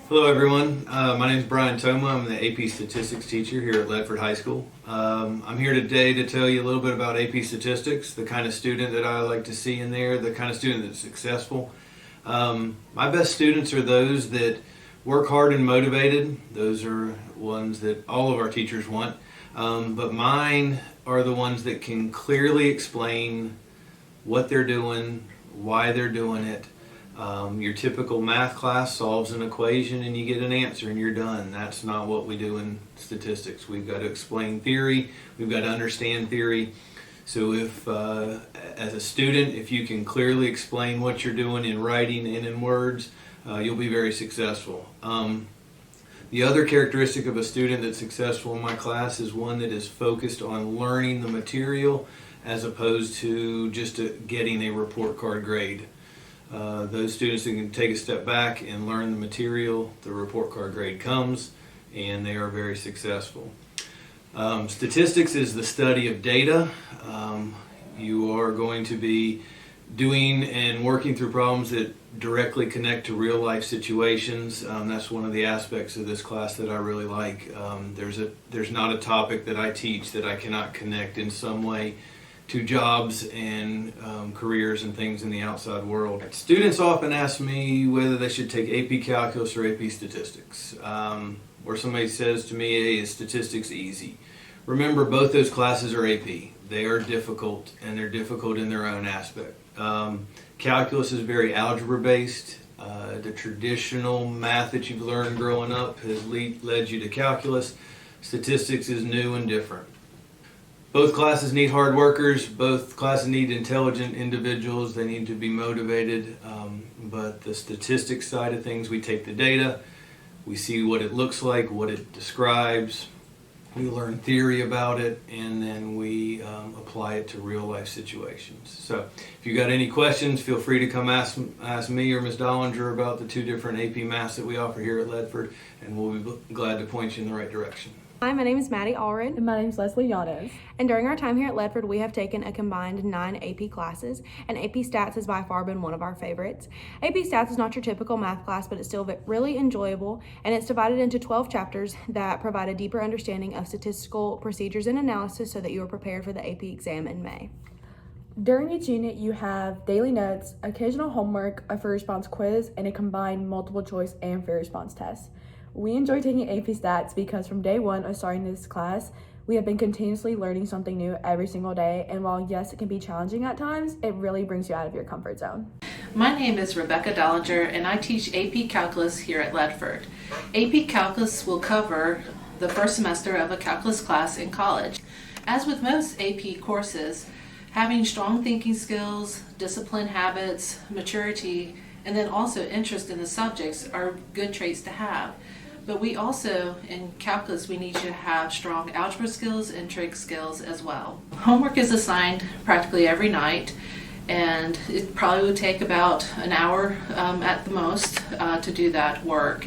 Hello everyone, my name is Brian Toma. I'm the AP Statistics teacher here at Ledford High School. I'm here today to tell you a little bit about AP Statistics, the kind of student that I like to see in there, the kind of student that's successful. My best students are those that work hard and motivated. Those are ones that all of our teachers want. But mine are the ones that can clearly explain what they're doing, why they're doing it. Your typical math class solves an equation and you get an answer and you're done. That's not what we do in statistics. We've got to explain theory. We've got to understand theory. So if, as a student, if you can clearly explain what you're doing in writing and in words, you'll be very successful. The other characteristic of a student that's successful in my class is one that is focused on learning the material as opposed to just getting a report card grade. Those students that can take a step back and learn the material, the report card grade comes, and they are very successful. Statistics is the study of data. You are going to be doing and working through problems that directly connect to real life situations. That's one of the aspects of this class that I really like. There's not a topic that I teach that I cannot connect in some way to jobs and careers and things in the outside world. Students often ask me whether they should take AP Calculus or AP Statistics. Or somebody says to me, hey, is statistics easy? Remember, both those classes are AP. They are difficult, and they're difficult in their own aspect. Calculus is very algebra based. The traditional math that you've learned growing up has led you to calculus. Statistics is new and different. Both classes need hard workers. Both classes need intelligent individuals. They need to be motivated. But the statistics side of things, we take the data, we see what it looks like, what it describes, we learn theory about it, and then we apply it to real life situations. So if you got any questions, feel free to come ask me or Ms. Dollinger about the two different AP Maths that we offer here at Ledford, and we'll be glad to point you in the right direction. Hi, my name is Maddie Allred. And my name is Leslie Yanez. And during our time here at Ledford, we have taken a combined 9 AP classes, and AP Stats has by far been one of our favorites. AP Stats is not your typical math class, but it's still really enjoyable, and it's divided into 12 chapters that provide a deeper understanding of statistical procedures and analysis so that you are prepared for the AP exam in May. During each unit, you have daily notes, occasional homework, a free response quiz, and a combined multiple choice and free response test. We enjoy taking AP Stats because from day one of starting this class, we have been continuously learning something new every single day, and while yes, it can be challenging at times, it really brings you out of your comfort zone. My name is Rebecca Dollinger, and I teach AP Calculus here at Ledford. AP Calculus will cover the first semester of a calculus class in college. As with most AP courses, having strong thinking skills, discipline habits, maturity, and then also interest in the subjects are good traits to have. But we also, in calculus, we need you to have strong algebra skills and trig skills as well. Homework is assigned practically every night, and it probably would take about an hour at the most to do that work.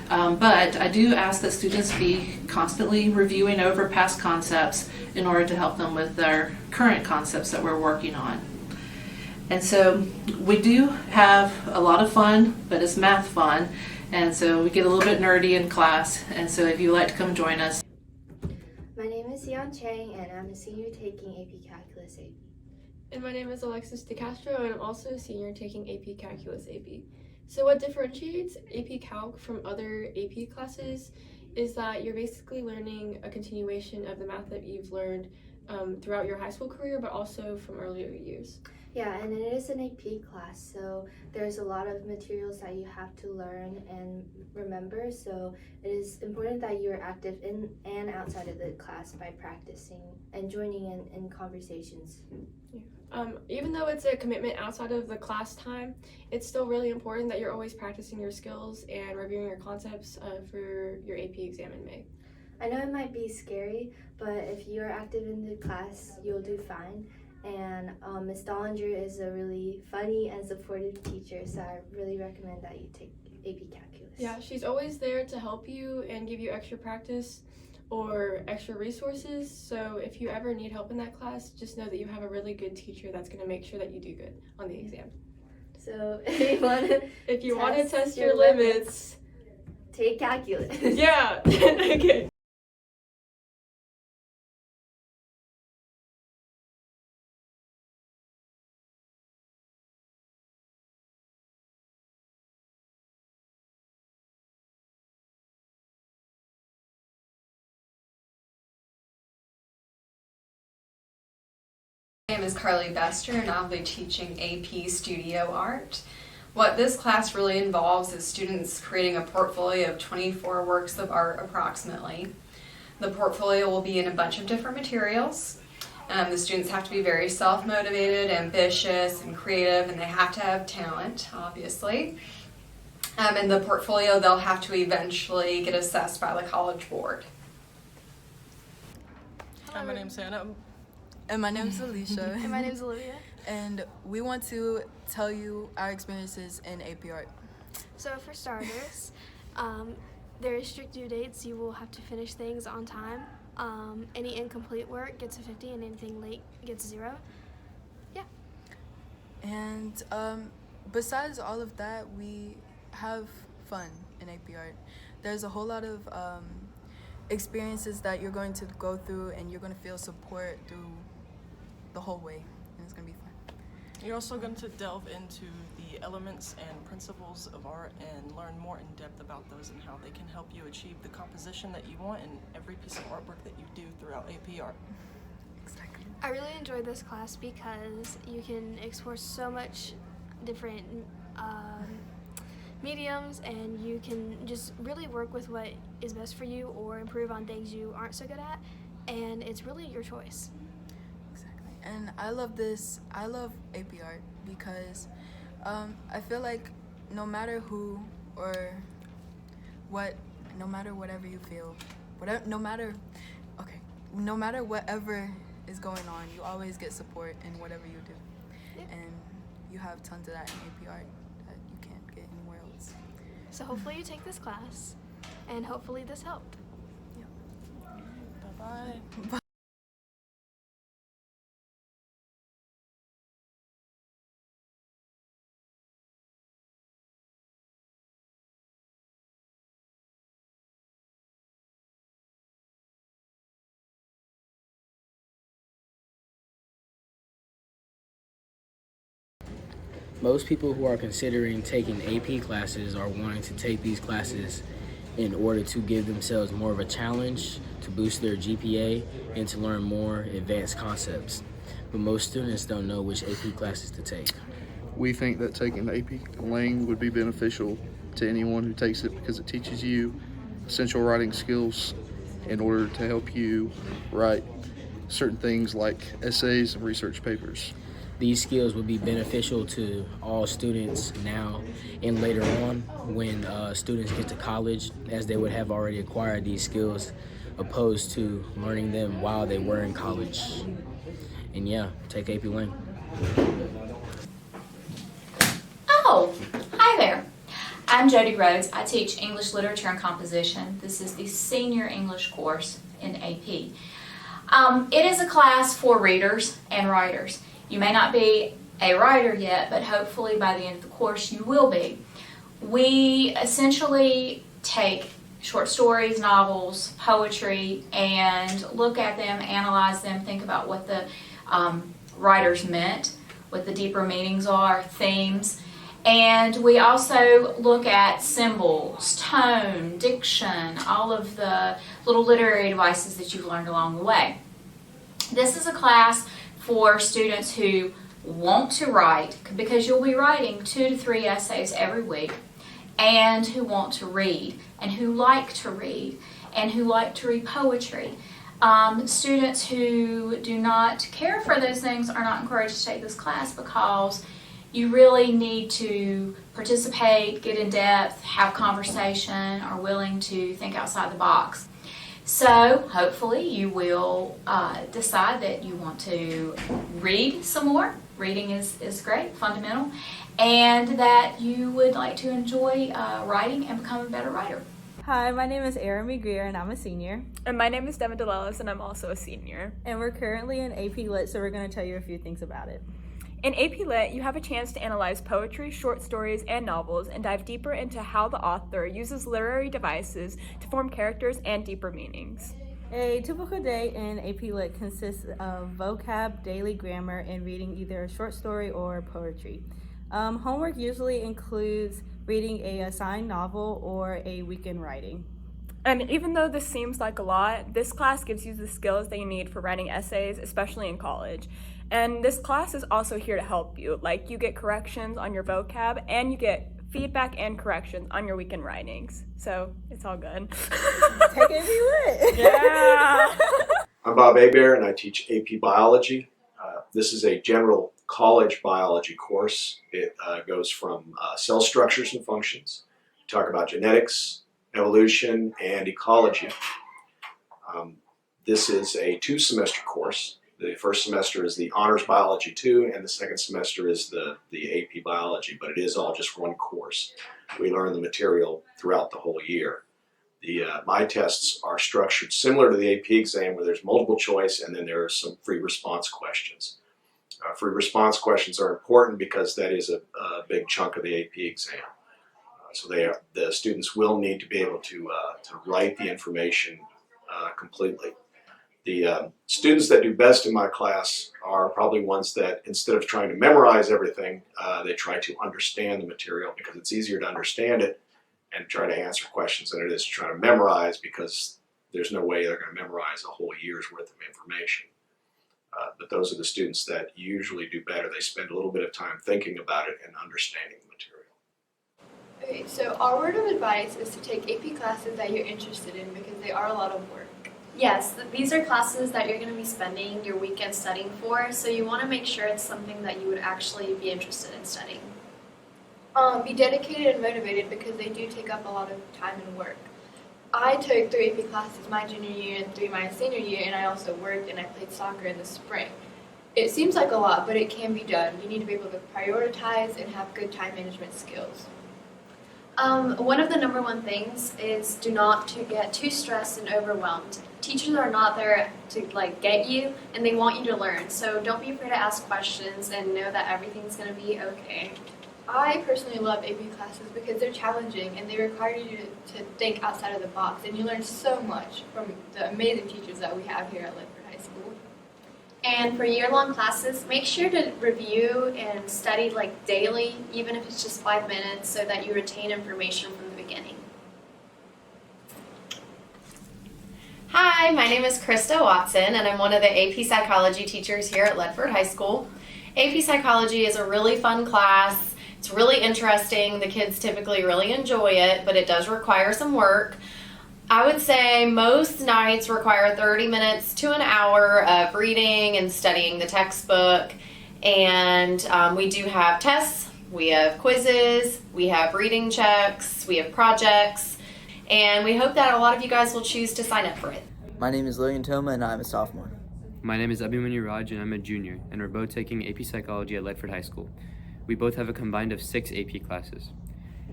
But I do ask that students be constantly reviewing over past concepts in order to help them with their current concepts that we're working on. And so we do have a lot of fun, but it's math fun. And so we get a little bit nerdy in class, and so if you'd like to come join us. My name is Sion Chang, and I'm a senior taking AP Calculus AP. And my name is Alexis DeCastro, and I'm also a senior taking AP Calculus AP. So what differentiates AP Calc from other AP classes is that you're basically learning a continuation of the math that you've learned throughout your high school career, but also from earlier years. Yeah, and it is an AP class, so there's a lot of materials that you have to learn and remember, so it is important that you're active in and outside of the class by practicing and joining in conversations. Yeah. Even though it's a commitment outside of the class time, it's still really important that you're always practicing your skills and reviewing your concepts for your AP exam in May. I know it might be scary, but if you're active in the class, you'll do fine. And Ms. Dollinger is a really funny and supportive teacher, so I really recommend that you take AP Calculus. Yeah, she's always there to help you and give you extra practice or extra resources. So if you ever need help in that class, just know that you have a really good teacher that's going to make sure that you do good on the exam. So if you want to test your limits, take calculus. Yeah. Okay. My name is Carly Bester and I'll be teaching AP Studio Art. What this class really involves is students creating a portfolio of 24 works of art approximately. The portfolio will be in a bunch of different materials. The students have to be very self-motivated, ambitious, and creative, and they have to have talent, obviously. In the portfolio, they'll have to eventually get assessed by the College Board. Hi, my name's Hannah. And my name's Alicia. And my name's Olivia. And we want to tell you our experiences in AP Art. So for starters, there are strict due dates. You will have to finish things on time. Any incomplete work gets a 50 and anything late gets 0. Yeah. And besides all of that, we have fun in AP Art. There's a whole lot of experiences that you're going to go through, and you're going to feel support through the whole way, and it's going to be fun. You're also going to delve into the elements and principles of art and learn more in depth about those and how they can help you achieve the composition that you want in every piece of artwork that you do throughout AP Art. Exactly. I really enjoyed this class because you can explore so much different mediums, and you can just really work with what is best for you or improve on things you aren't so good at, and it's really your choice. Exactly. And I love AP Art because I feel like no matter who or what, no matter whatever you feel, no matter whatever is going on, you always get support in whatever you do. Yep. And you have tons of that in AP Art that you can't get anywhere else. So hopefully you take this class, and hopefully this helped. Bye-bye. Most people who are considering taking AP classes are wanting to take these classes in order to give themselves more of a challenge, to boost their GPA, and to learn more advanced concepts. But most students don't know which AP classes to take. We think that taking the AP Lang would be beneficial to anyone who takes it because it teaches you essential writing skills in order to help you write certain things like essays and research papers. These skills would be beneficial to all students now and later on when students get to college, as they would have already acquired these skills, opposed to learning them while they were in college. And yeah, take AP Lang. Oh, hi there. I'm Jody Rhodes. I teach English Literature and Composition. This is the senior English course in AP. It is a class for readers and writers. You may not be a writer yet, but hopefully by the end of the course you will be. We essentially take short stories, novels, poetry, and look at them, analyze them, think about what the writers meant, what the deeper meanings are, themes. And we also look at symbols, tone, diction, all of the little literary devices that you've learned along the way. This is a class for students who want to write, because you'll be writing 2 to 3 essays every week, and who want to read, and who like to read, and who like to read poetry. Students who do not care for those things are not encouraged to take this class because you really need to participate, get in depth, have conversation, are willing to think outside the box. So hopefully you will decide that you want to read some more. Reading is great, fundamental, and that you would like to enjoy writing and become a better writer. Hi, my name is Erin McGreer and I'm a senior. And my name is Devin DeLellis and I'm also a senior. And we're currently in AP Lit, so we're going to tell you a few things about it. In AP Lit, you have a chance to analyze poetry, short stories, and novels and dive deeper into how the author uses literary devices to form characters and deeper meanings. A typical day in AP Lit consists of vocab, daily grammar, and reading either a short story or poetry. Homework usually includes reading a assigned novel or a weekend writing. And even though this seems like a lot, this class gives you the skills that you need for writing essays, especially in college. And this class is also here to help you. Like, you get corrections on your vocab, and you get feedback and corrections on your weekend writings. So it's all good. Take AP Lit! Yeah! I'm Bob Abear, and I teach AP Biology. This is a general college biology course. It goes from cell structures and functions. We talk about genetics, evolution, and ecology. This is a 2-semester course. The first semester is the Honors Biology 2, and the second semester is the AP Biology, but it is all just one course. We learn the material throughout the whole year. My tests are structured similar to the AP exam, where there's multiple choice and then there are some free response questions. Free response questions are important because that is a big chunk of the AP exam. So the students will need to be able to write the information completely. The students that do best in my class are probably ones that, instead of trying to memorize everything, they try to understand the material, because it's easier to understand it and try to answer questions than it is to try to memorize, because there's no way they're going to memorize a whole year's worth of information. But those are the students that usually do better. They spend a little bit of time thinking about it and understanding the material. Okay, so our word of advice is to take AP classes that you're interested in, because they are a lot of work. Yes, these are classes that you're going to be spending your weekend studying for, so you want to make sure it's something that you would actually be interested in studying. Be dedicated and motivated, because they do take up a lot of time and work. I took 3 AP classes my junior year and 3 my senior year, and I also worked and I played soccer in the spring. It seems like a lot, but it can be done. You need to be able to prioritize and have good time management skills. One of the number one things is do not to get too stressed and overwhelmed. Teachers are not there to get you, and they want you to learn. So don't be afraid to ask questions and know that everything's going to be okay. I personally love AP classes because they're challenging and they require you to think outside of the box, and you learn so much from the amazing teachers that we have here at Ledford High School. And for year-long classes, make sure to review and study daily, even if it's just 5 minutes, so that you retain information from the beginning. Hi, my name is Krista Watson, and I'm one of the AP Psychology teachers here at Ledford High School. AP Psychology is a really fun class. It's really interesting. The kids typically really enjoy it, but it does require some work. I would say most nights require 30 minutes to an hour of reading and studying the textbook. And we do have tests, we have quizzes, we have reading checks, we have projects, and we hope that a lot of you guys will choose to sign up for it. My name is Lillian Toma, and I'm a sophomore. My name is Abhimanyu Raj, and I'm a junior, and we're both taking AP Psychology at Ledford High School. We both have a combined of 6 AP classes.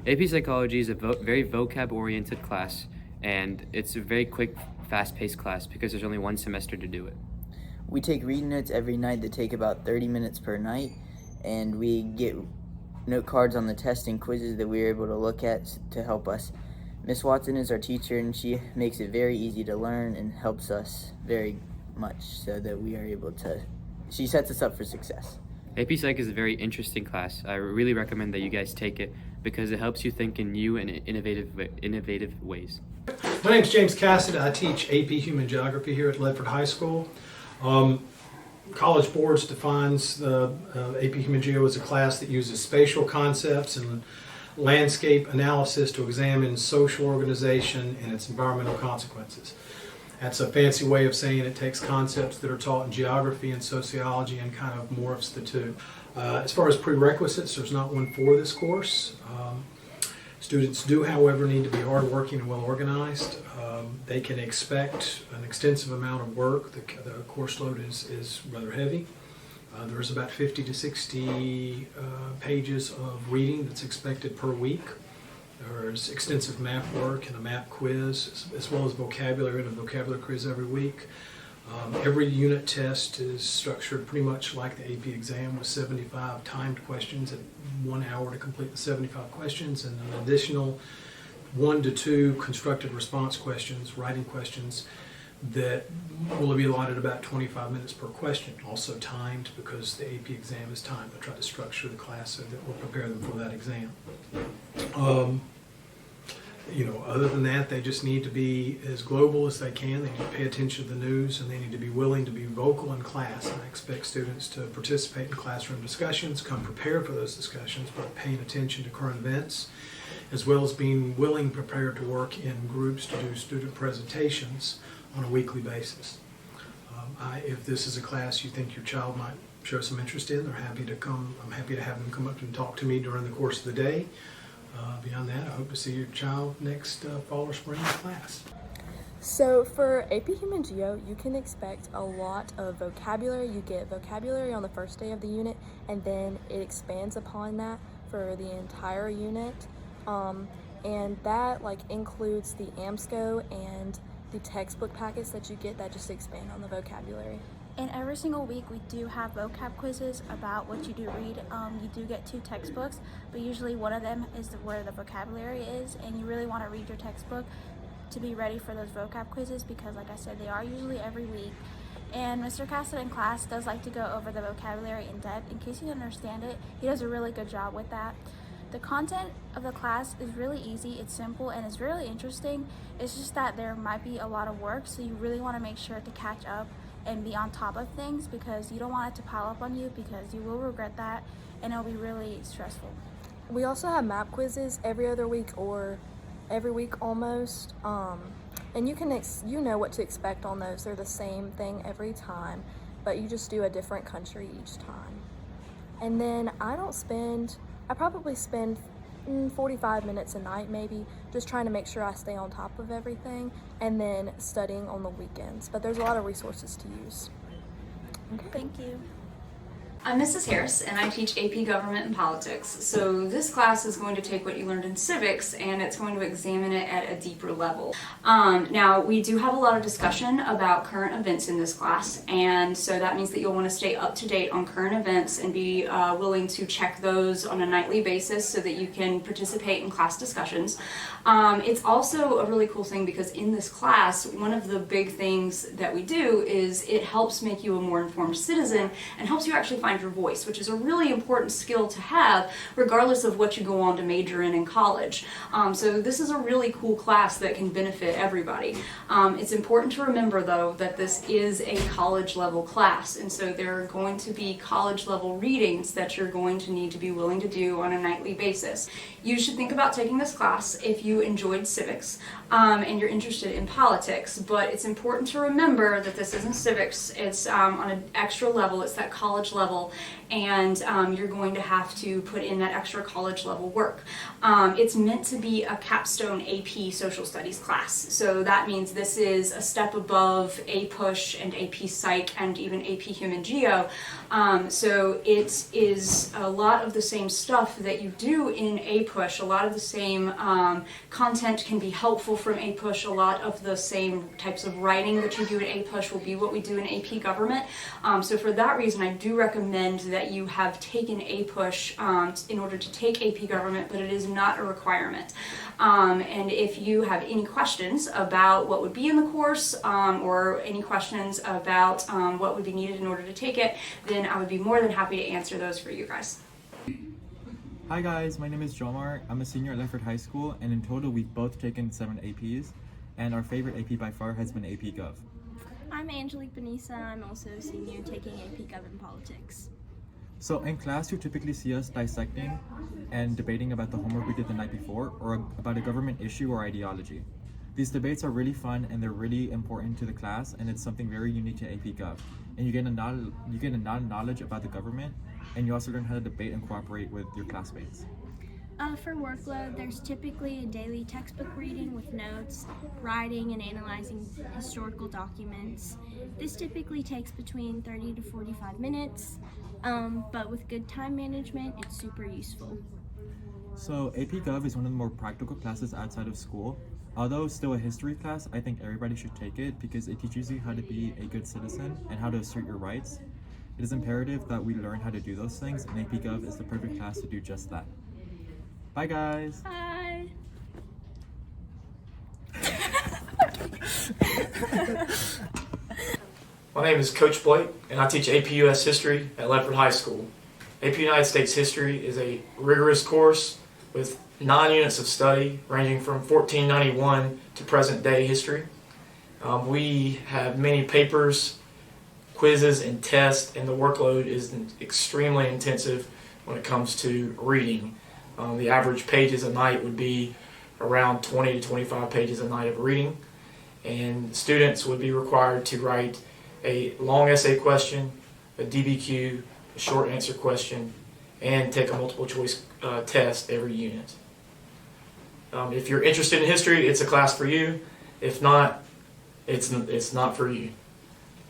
AP Psychology is a very vocab-oriented class, and it's a very quick, fast-paced class because there's only 1 semester to do it. We take reading notes every night that take about 30 minutes per night, and we get note cards on the test and quizzes that we're able to look at to help us. Miss Watson is our teacher, and she makes it very easy to learn and helps us very much so that we are able to, she sets us up for success. AP Psych is a very interesting class. I really recommend that you guys take it because it helps you think in new and innovative ways. My name is James Cassidy. I teach AP Human Geography here at Ledford High School. College Boards defines the AP Human Geo as a class that uses spatial concepts and landscape analysis to examine social organization and its environmental consequences. That's a fancy way of saying it takes concepts that are taught in geography and sociology and kind of morphs the two. As far as prerequisites, there's not one for this course. Students do, however, need to be hardworking and well organized. They can expect an extensive amount of work. The course load is rather heavy. There's about 50 to 60 pages of reading that's expected per week. There's extensive math work and a math quiz, as well as vocabulary and a vocabulary quiz every week. Every unit test is structured pretty much like the AP exam with 75 timed questions at 1 hour to complete the 75 questions, and an additional 1 to 2 constructed response questions, writing questions, that will be allotted about 25 minutes per question, also timed because the AP exam is timed. I try to structure the class so that we'll prepare them for that exam. Other than that, they just need to be as global as they can. They need to pay attention to the news, and they need to be willing to be vocal in class. And I expect students to participate in classroom discussions, come prepared for those discussions by paying attention to current events, as well as being willing, prepared to work in groups to do student presentations on a weekly basis. If this is a class you think your child might show some interest in, they're happy to come. I'm happy to have them come up and talk to me during the course of the day. Beyond that, I hope to see your child next fall or spring class. So for AP Human Geo, you can expect a lot of vocabulary. You get vocabulary on the first day of the unit, and then it expands upon that for the entire unit. And that includes the AMSCO and the textbook packets that you get that just expand on the vocabulary. And every single week we do have vocab quizzes about what you do read. You do get 2 textbooks, but usually one of them is where the vocabulary is, and you really want to read your textbook to be ready for those vocab quizzes because, like I said, they are usually every week. And Mr. Cassidy in class does like to go over the vocabulary in depth. In case you don't understand it, he does a really good job with that. The content of the class is really easy, it's simple, and it's really interesting. It's just that there might be a lot of work, so you really want to make sure to catch up and be on top of things because you don't want it to pile up on you because you will regret that and it'll be really stressful. We also have map quizzes every other week or every week almost, and you know what to expect on those. They're the same thing every time, but you just do a different country each time. And then I probably spend 45 minutes a night maybe, just trying to make sure I stay on top of everything, and then studying on the weekends. But there's a lot of resources to use. Okay. Thank you. I'm Mrs. Harris, and I teach AP Government and Politics. So this class is going to take what you learned in civics, and it's going to examine it at a deeper level. Now, we do have a lot of discussion about current events in this class, and so that means that you'll want to stay up to date on current events and be willing to check those on a nightly basis so that you can participate in class discussions. It's also a really cool thing because in this class, one of the big things that we do is it helps make you a more informed citizen and helps you actually find your voice, which is a really important skill to have regardless of what you go on to major in college. So this is a really cool class that can benefit everybody. It's important to remember though that this is a college level class, and so there are going to be college level readings that you're going to need to be willing to do on a nightly basis. You should think about taking this class if you enjoyed civics and you're interested in politics, but it's important to remember that this isn't civics, it's on an extra level, it's that college level, and you're going to have to put in that extra college level work. It's meant to be a capstone AP social studies class, so that means this is a step above APUSH and AP Psych and even AP Human Geo. So it is a lot of the same stuff that you do in APUSH, a lot of the same content can be helpful from APUSH, a lot of the same types of writing that you do in APUSH will be what we do in AP Government. So for that reason, I do recommend that you have taken APUSH in order to take AP Government, but it is not a requirement. And if you have any questions about what would be in the course or any questions about what would be needed in order to take it, then I would be more than happy to answer those for you guys. Hi guys, my name is Jomar. I'm a senior at Ledford High School, and in total we've both taken 7 APs, and our favorite AP by far has been AP Gov. I'm Angelique Benissa. I'm also a senior taking AP Gov and Politics. So in class you typically see us dissecting and debating about the homework we did the night before or about a government issue or ideology. These debates are really fun and they're really important to the class, and it's something very unique to AP Gov. And you get a knowledge about the government, and you also learn how to debate and cooperate with your classmates. For workload, there's typically a daily textbook reading with notes, writing, and analyzing historical documents. This typically takes between 30 to 45 minutes, but with good time management, it's super useful. So AP Gov is one of the more practical classes outside of school. Although still a history class, I think everybody should take it because it teaches you how to be a good citizen and how to assert your rights. It is imperative that we learn how to do those things, and AP Gov is the perfect class to do just that. Bye guys! Bye! My name is Coach Blake, and I teach AP US History at Ledford High School. AP United States History is a rigorous course with 9 units of study ranging from 1491 to present day history. We have many papers, quizzes, and tests, and the workload is extremely intensive when it comes to reading. The average pages a night would be around 20 to 25 pages a night of reading, and students would be required to write a long essay question, a DBQ, a short answer question, and take a multiple choice test every unit. If you're interested in history, it's a class for you. If not, it's not for you.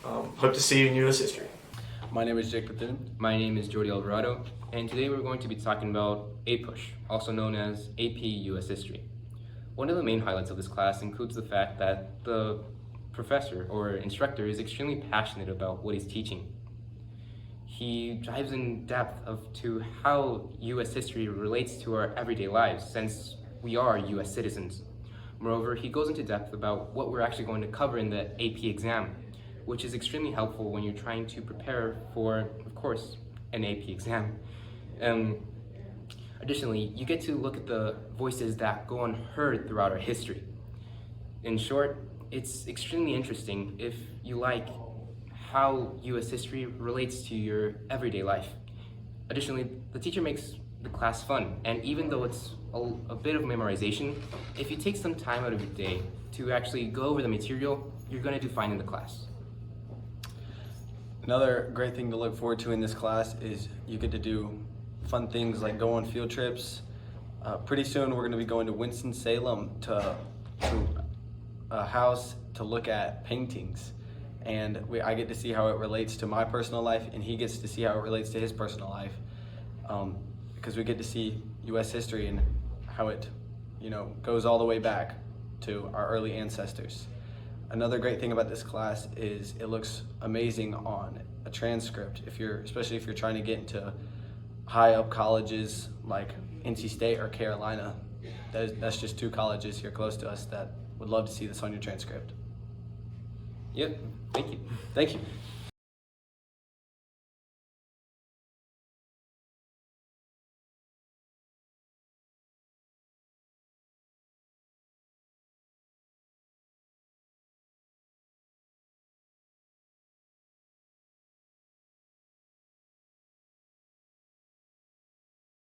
Hope to see you in U.S. History. My name is Jake Pathin. My name is Jordi Alvarado, and today we're going to be talking about APUSH, also known as AP US History. One of the main highlights of this class includes the fact that the professor or instructor is extremely passionate about what he's teaching. He dives in depth to how US history relates to our everyday lives since we are US citizens. Moreover, he goes into depth about what we're actually going to cover in the AP exam, which is extremely helpful when you're trying to prepare for, of course, an AP exam. Additionally, you get to look at the voices that go unheard throughout our history. In short, it's extremely interesting if you like how US history relates to your everyday life. Additionally, the teacher makes the class fun, and even though it's a bit of memorization, if you take some time out of your day to actually go over the material, you're going to do fine in the class. Another great thing to look forward to in this class is you get to do fun things like go on field trips. Pretty soon we're going to be going to Winston-Salem to a house to look at paintings, and I get to see how it relates to my personal life, and he gets to see how it relates to his personal life, because we get to see U.S. history and how it, goes all the way back to our early ancestors. Another great thing about this class is it looks amazing on a transcript. Especially if you're trying to get into high up colleges like NC State or Carolina. That's just 2 colleges here close to us that would love to see this on your transcript. Yep, thank you.